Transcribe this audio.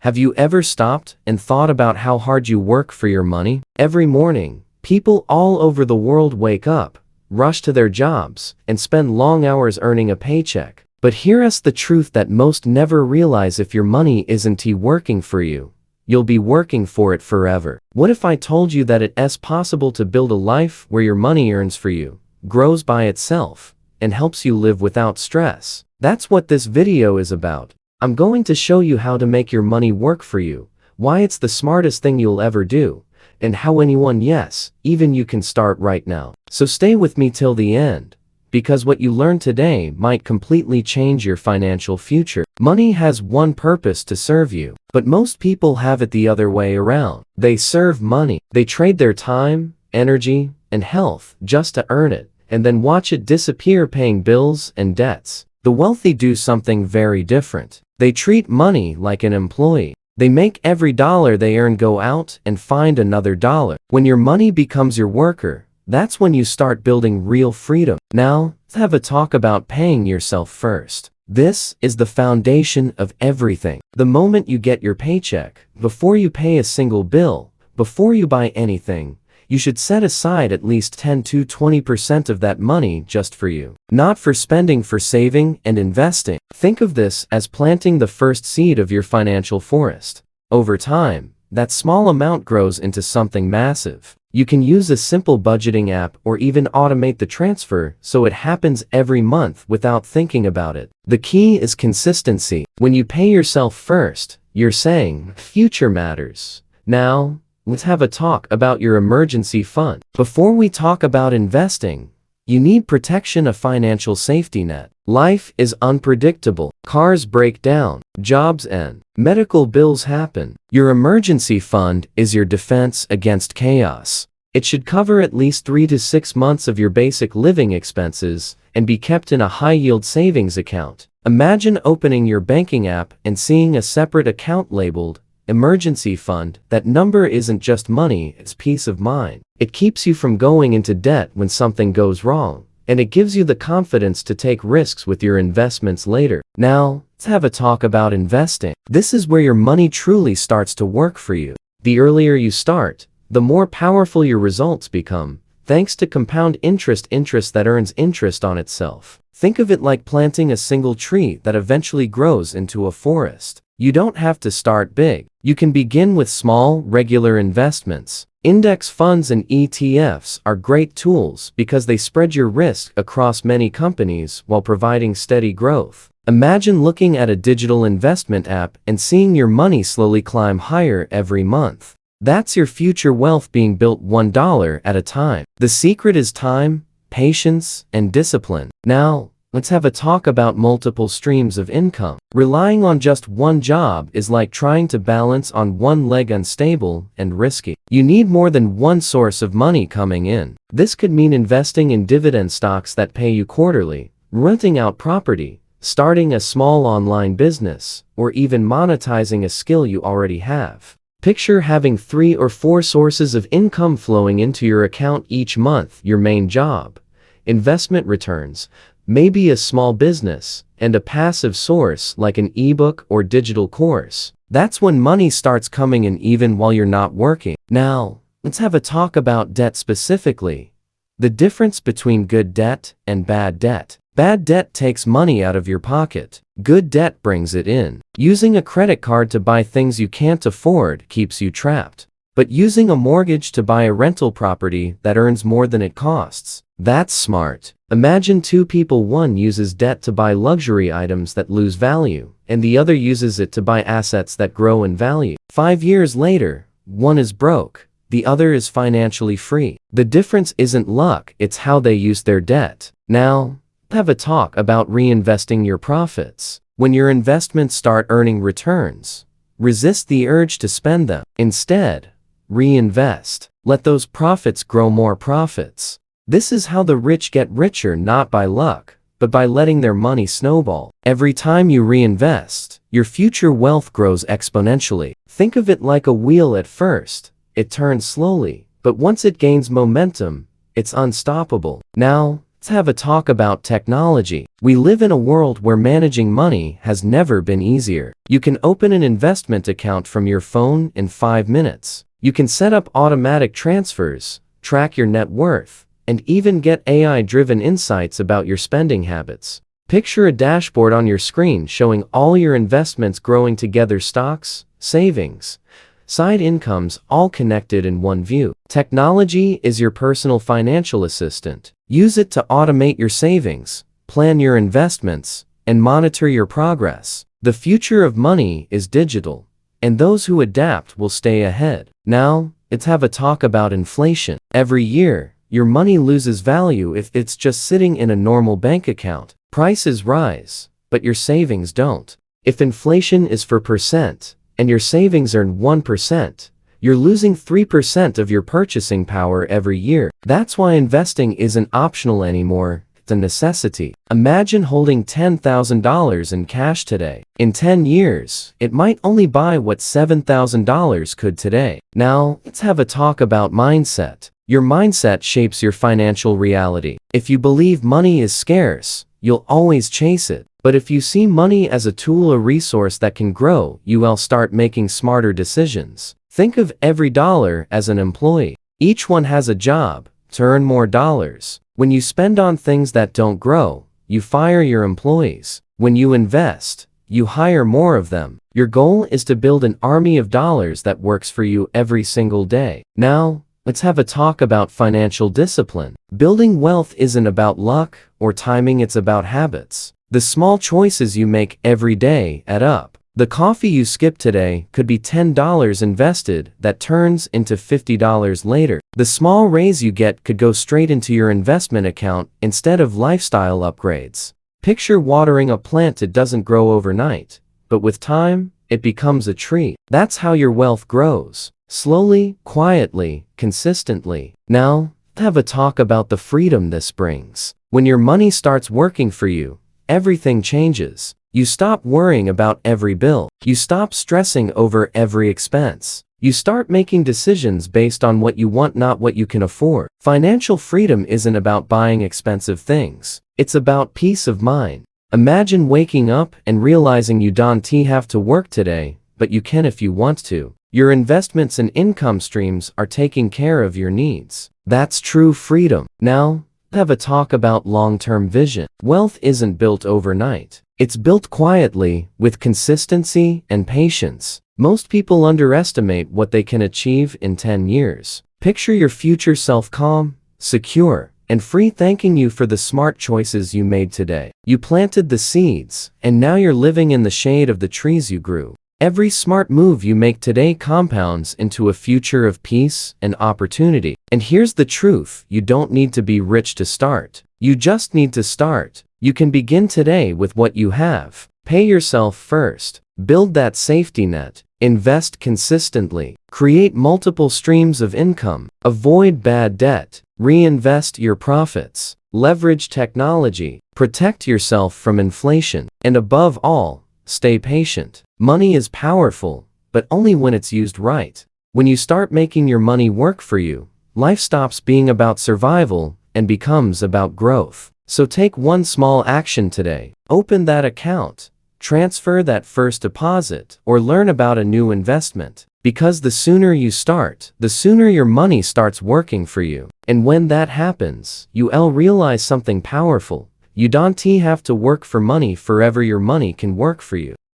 Have you ever stopped and thought about how hard you work for your money? Every morning, people all over the world wake up, rush to their jobs, and spend long hours earning a paycheck. But here's the truth that most never realize: if your money isn't working for you, you'll be working for it forever. What if I told you that it's possible to build a life where your money earns for you, grows by itself, and helps you live without stress? That's what this video is about. I'm going to show you how to make your money work for you, why it's the smartest thing you'll ever do, and how anyone, yes, even you, can start right now. So stay with me till the end, because what you learn today might completely change your financial future. Money has one purpose: to serve you. But most people have it the other way around. They serve money. They trade their time, energy, and health just to earn it, and then watch it disappear, paying bills and debts. The wealthy do something very different. They treat money like an employee. They make every dollar they earn go out and find another dollar. When your money becomes your worker, that's when you start building real freedom. Now, let's have a talk about paying yourself first. This is the foundation of everything. The moment you get your paycheck, before you pay a single bill, before you buy anything, you should set aside at least 10 to 20% of that money just for you. Not for spending, for saving and investing. Think of this as planting the first seed of your financial forest. Over time, that small amount grows into something massive. You can use a simple budgeting app or even automate the transfer so it happens every month without thinking about it. The key is consistency. When you pay yourself first, you're saying, "Future matters." Now, let's have a talk about your emergency fund. Before we talk about investing, you need protection, a financial safety net. Life is unpredictable. Cars break down, jobs end, medical bills happen. Your emergency fund is your defense against chaos. It should cover at least 3 to 6 months of your basic living expenses and be kept in a high-yield savings account. Imagine opening your banking app and seeing a separate account labeled emergency fund. That number isn't just money, it's peace of mind. It keeps you from going into debt when something goes wrong, and it gives you the confidence to take risks with your investments later. Now, let's have a talk about investing. This is where your money truly starts to work for you. The earlier you start, the more powerful your results become, thanks to compound interest that earns interest on itself. Think of it like planting a single tree that eventually grows into a forest. You don't have to start big. You can begin with small, regular investments. Index funds and ETFs are great tools because they spread your risk across many companies while providing steady growth. Imagine looking at a digital investment app and seeing your money slowly climb higher every month. That's your future wealth being built $1 at a time. The secret is time, patience, and discipline. Now, let's have a talk about multiple streams of income. Relying on just one job is like trying to balance on one leg, unstable and risky. You need more than one source of money coming in. This could mean investing in dividend stocks that pay you quarterly, renting out property, starting a small online business, or even monetizing a skill you already have. Picture having 3 or 4 sources of income flowing into your account each month: your main job, investment returns, maybe a small business, and a passive source like an ebook or digital course. That's when money starts coming in even while you're not working. Now, let's have a talk about debt specifically. The difference between good debt and bad debt. Bad debt takes money out of your pocket. Good debt brings it in. Using a credit card to buy things you can't afford keeps you trapped. But using a mortgage to buy a rental property that earns more than it costs, that's smart. Imagine 2 people. One uses debt to buy luxury items that lose value, and the other uses it to buy assets that grow in value. 5 years later, one is broke, the other is financially free. The difference isn't luck, it's how they use their debt. Now, have a talk about reinvesting your profits. When your investments start earning returns, resist the urge to spend them. Instead, reinvest. Let those profits grow more profits. This is how the rich get richer, not by luck, but by letting their money snowball. Every time you reinvest, your future wealth grows exponentially. Think of it like a wheel. At first, it turns slowly, but once it gains momentum, it's unstoppable. Now, let's have a talk about technology. We live in a world where managing money has never been easier. You can open an investment account from your phone in 5 minutes. You can set up automatic transfers, track your net worth, and even get AI-driven insights about your spending habits. Picture a dashboard on your screen showing all your investments growing together: stocks, savings, side incomes, all connected in one view. Technology is your personal financial assistant. Use it to automate your savings, plan your investments, and monitor your progress. The future of money is digital, and those who adapt will stay ahead. Now, let's have a talk about inflation. Every year, your money loses value if it's just sitting in a normal bank account. Prices rise, but your savings don't. If inflation is 4%, and your savings earn 1%, you're losing 3% of your purchasing power every year. That's why investing isn't optional anymore, it's a necessity. Imagine holding $10,000 in cash today. In 10 years, it might only buy what $7,000 could today. Now, let's have a talk about mindset. Your mindset shapes your financial reality. If you believe money is scarce, you'll always chase it. But if you see money as a tool, a resource that can grow, you will start making smarter decisions. Think of every dollar as an employee. Each one has a job to earn more dollars. When you spend on things that don't grow, you fire your employees. When you invest, you hire more of them. Your goal is to build an army of dollars that works for you every single day. Now, let's have a talk about financial discipline. Building wealth isn't about luck or timing, it's about habits. The small choices you make every day add up. The coffee you skip today could be $10 invested that turns into $50 later. The small raise you get could go straight into your investment account instead of lifestyle upgrades. Picture watering a plant. It doesn't grow overnight, but with time, it becomes a tree. That's how your wealth grows. Slowly, quietly, consistently. Now, let's have a talk about the freedom this brings. When your money starts working for you, everything changes. You stop worrying about every bill. You stop stressing over every expense. You start making decisions based on what you want, not what you can afford. Financial freedom isn't about buying expensive things. It's about peace of mind. Imagine waking up and realizing you don't have to work today, but you can if you want to. Your investments and income streams are taking care of your needs. That's true freedom. Now, have a talk about long-term vision. Wealth isn't built overnight. It's built quietly, with consistency and patience. Most people underestimate what they can achieve in 10 years. Picture your future self calm, secure, and free, thanking you for the smart choices you made today. You planted the seeds, and now you're living in the shade of the trees you grew. Every smart move you make today compounds into a future of peace and opportunity. And here's the truth: you don't need to be rich to start. You just need to start. You can begin today with what you have. Pay yourself first. Build that safety net. Invest consistently. Create multiple streams of income. Avoid bad debt. Reinvest your profits. Leverage technology. Protect yourself from inflation. And above all, stay patient. Money is powerful, but only when it's used right. When you start making your money work for you, life stops being about survival and becomes about growth. So take one small action today. Open that account, transfer that first deposit, or learn about a new investment. Because the sooner you start, the sooner your money starts working for you. And when that happens, you'll realize something powerful. You don't have to work for money forever. Your money can work for you.